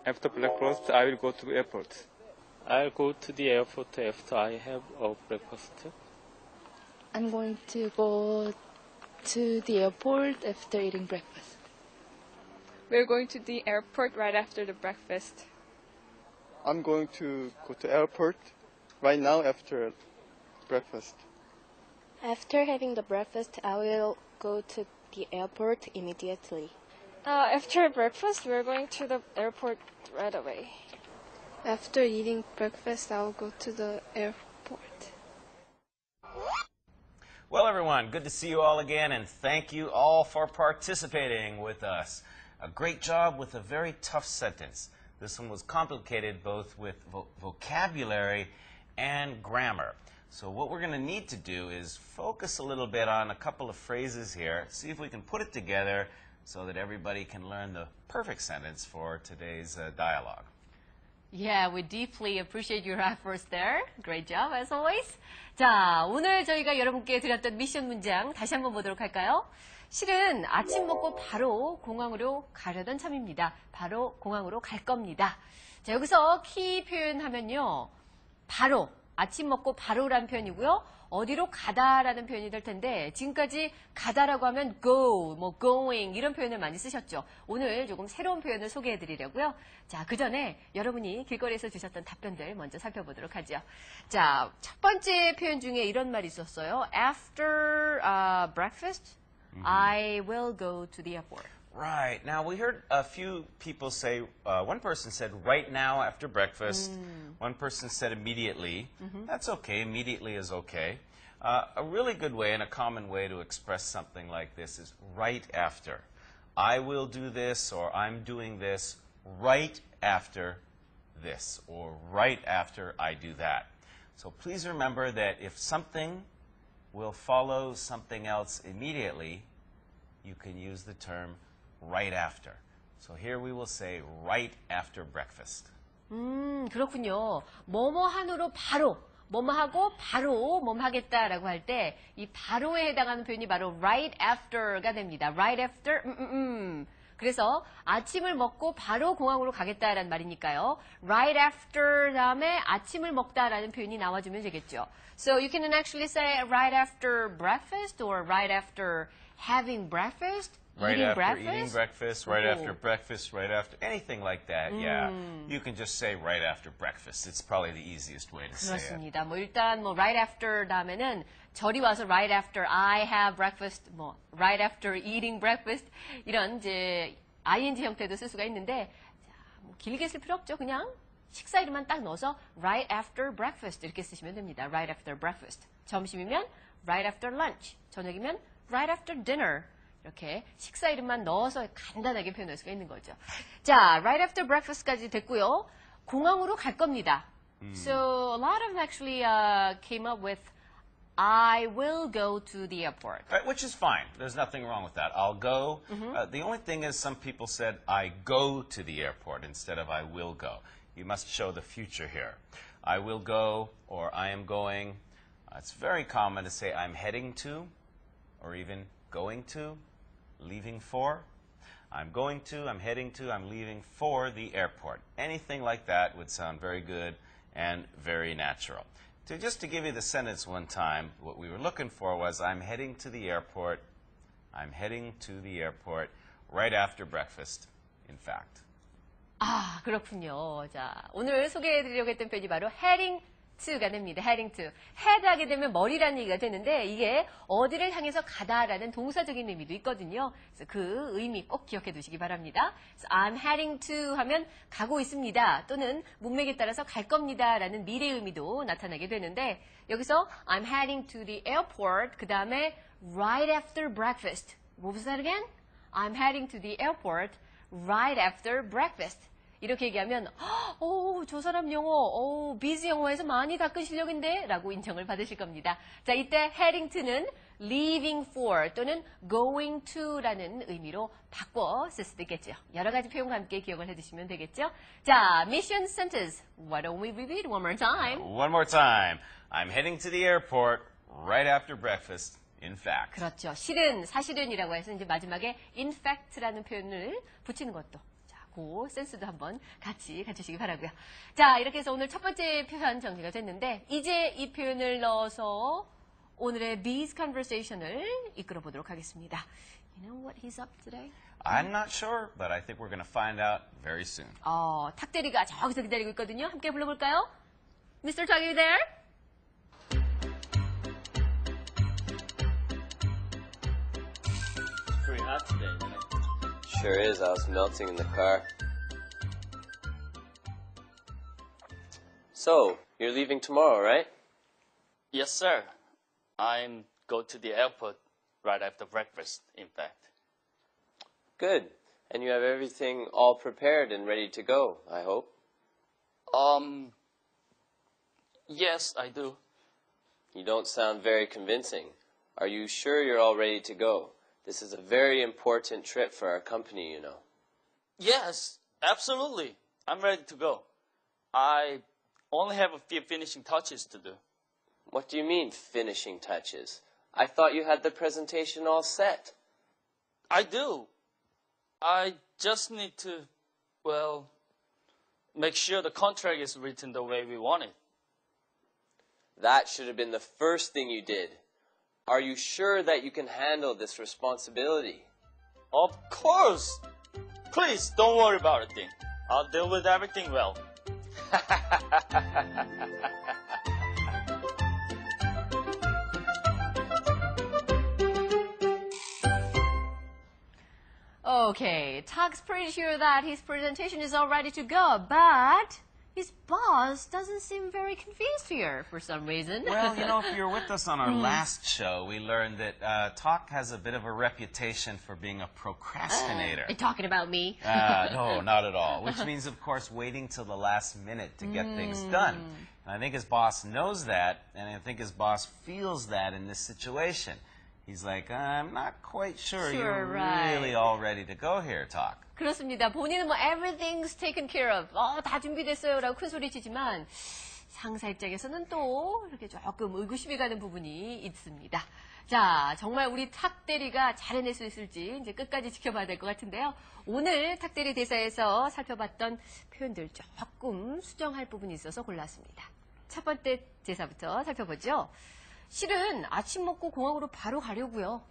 After breakfast, I will go to the airport. I'll go to the airport after I have a breakfast. I'm going to go to the airport after eating breakfast. We're going to the airport right after the breakfast. I'm going to go to airport right now after breakfast. After having the breakfast, I will go to the airport immediately. After breakfast, we're going to the airport right away. After eating breakfast, I'll go to the airport. Well, everyone, good to see you all again, and thank you all for participating with us. A great job with a very tough sentence. This one was complicated both with vocabulary and grammar. So what we're going to need to do is focus a little bit on a couple of phrases here, see if we can put it together so that everybody can learn the perfect sentence for today's dialogue. Yeah, we deeply appreciate your efforts there. Great job, as always. 자, 오늘 저희가 여러분께 드렸던 미션 문장 다시 한번 보도록 할까요? 실은 아침 먹고 바로 공항으로 가려던 참입니다. 바로 공항으로 갈 겁니다. 자, 여기서 키 표현하면요. 바로, 아침 먹고 바로라는 표현이고요. 어디로 가다라는 표현이 될 텐데 지금까지 가다라고 하면 go, 뭐 going 이런 표현을 많이 쓰셨죠. 오늘 조금 새로운 표현을 소개해 드리려고요. 자, 그 전에 여러분이 길거리에서 주셨던 답변들 먼저 살펴보도록 하죠. 자, 첫 번째 표현 중에 이런 말이 있었어요. After breakfast, I will go to the airport. Right. Now, we heard a few people say, one person said right now after breakfast. One person said immediately. That's okay. Immediately is okay. A really good way and a common way to express something like this is right after. I will do this, or I'm doing this right after this, or right after I do that. So please remember that if something will follow something else immediately, you can use the term right after. So here we will say right after breakfast. 그렇군요. 뭐뭐 한으로 바로, 뭐뭐 하고 바로 뭐뭐 하겠다라고 할 때 이 바로에 해당하는 표현이 바로 right after가 됩니다. right after, 그래서 아침을 먹고 바로 공항으로 가겠다라는 말이니까요. right after 다음에 아침을 먹다라는 표현이 나와주면 되겠죠. So you can actually say right after breakfast or right after having breakfast. Right eating after breakfast? eating breakfast, right after breakfast, right after anything like that, yeah. You can just say right after breakfast. It's probably the easiest way to say it. 그렇습니다. 뭐 일단 뭐 right after 다음에는 절이 와서 right after I have breakfast, 뭐 right after eating breakfast 이런 이제 ing 형태도 쓸 수가 있는데 자, 뭐 길게 쓸 필요 없죠. 그냥 식사 이름만 딱 넣어서 right after breakfast 이렇게 쓰시면 됩니다. right after breakfast. 점심이면 right after lunch. 저녁이면 right after dinner. 이렇게 식사 이름만 넣어서 간단하게 표현할 수가 있는 거죠. 자, right after breakfast까지 됐고요. 공항으로 갈 겁니다. So a lot of them actually came up with I will go to the airport. Right, which is fine. There's nothing wrong with that. I'll go. The only thing is some people said I go to the airport instead of I will go. You must show the future here. I will go or I am going. It's very common to say I'm heading to or even going to. Leaving for. I'm going to, I'm heading to, I'm leaving for the airport. Anything like that would sound very good and very natural. Just to give you the sentence one time, what we were looking for was I'm heading to the airport. I'm heading to the airport right after breakfast, in fact. 아, 그렇군요. 자, 오늘 소개해드리려고 했던 표현이 바로 heading to가 됩니다. heading to. head 하게 되면 머리라는 얘기가 되는데 이게 어디를 향해서 가다라는 동사적인 의미도 있거든요. 그래서 그 의미 꼭 기억해 두시기 바랍니다. 그래서 I'm heading to 하면 가고 있습니다. 또는 문맥에 따라서 갈 겁니다 라는 미래 의미도 나타나게 되는데 여기서 I'm heading to the airport 그 다음에 right after breakfast. What was that again? I'm heading to the airport right after breakfast. 이렇게 얘기하면 저 사람 영어 비즈 영어에서 많이 닦은 실력인데 라고 인정을 받으실 겁니다. 자, 이때 heading to는 leaving for 또는 going to라는 의미로 바꿔 쓸 수도 있겠죠. 여러 가지 표현과 함께 기억을 해두시면 되겠죠. 자, mission sentence. Why don't we repeat one more time? One more time. I'm heading to the airport right after breakfast. In fact. 그렇죠. 실은, 사실은이라고 해서 이제 마지막에 in fact라는 표현을 붙이는 것도 그 센스도 한번 같이 갖추시기 바라고요. 자, 이렇게 해서 오늘 첫 번째 표현 정리가 됐는데 이제 이 표현을 넣어서 오늘의 B's Conversation을 이끌어 보도록 하겠습니다. You know what he's up today? I'm not sure, but I think we're going to find out very soon. 탁대리가 저기서 기다리고 있거든요. 함께 불러볼까요? Mr. Tak, are you there? Pretty hot today, isn't it? Sure is. I was melting in the car. So, you're leaving tomorrow, right? Yes, sir. I'm go to the airport right after breakfast, in fact. Good. And you have everything all prepared and ready to go, I hope. Yes, I do. You don't sound very convincing. Are you sure you're all ready to go? This is a very important trip for our company, you know. Yes, absolutely. I'm ready to go. I only have a few finishing touches to do. What do you mean, finishing touches? I thought you had the presentation all set. I do. I just need to, well, make sure the contract is written the way we want it. That should have been the first thing you did. Are you sure that you can handle this responsibility? Of course. Please, don't worry about a thing. I'll deal with everything well. Okay, Tak's pretty sure that his presentation is all ready to go, but his boss doesn't seem very convinced here for some reason. Well, you know, if you were with us on our last show, we learned that Tak has a bit of a reputation for being a procrastinator. Are you talking about me? No, not at all. Which means, of course, waiting till the last minute to get things done. And I think his boss knows that, and I think his boss feels that in this situation. He's like, I'm not quite sure you're right. really all ready to go here, Tak. 그렇습니다. 본인은 뭐 everything's taken care of. 다 준비됐어요. 라고 큰 소리치지만 상사 입장에서는 또 이렇게 조금 의구심이 가는 부분이 있습니다. 자, 정말 우리 탁대리가 잘 해낼 수 있을지 이제 끝까지 지켜봐야 될 것 같은데요. 오늘 탁대리 대사에서 살펴봤던 표현들 조금 수정할 부분이 있어서 골랐습니다. 첫 번째 대사부터 살펴보죠. 실은 아침 먹고 공항으로 바로 가려고요.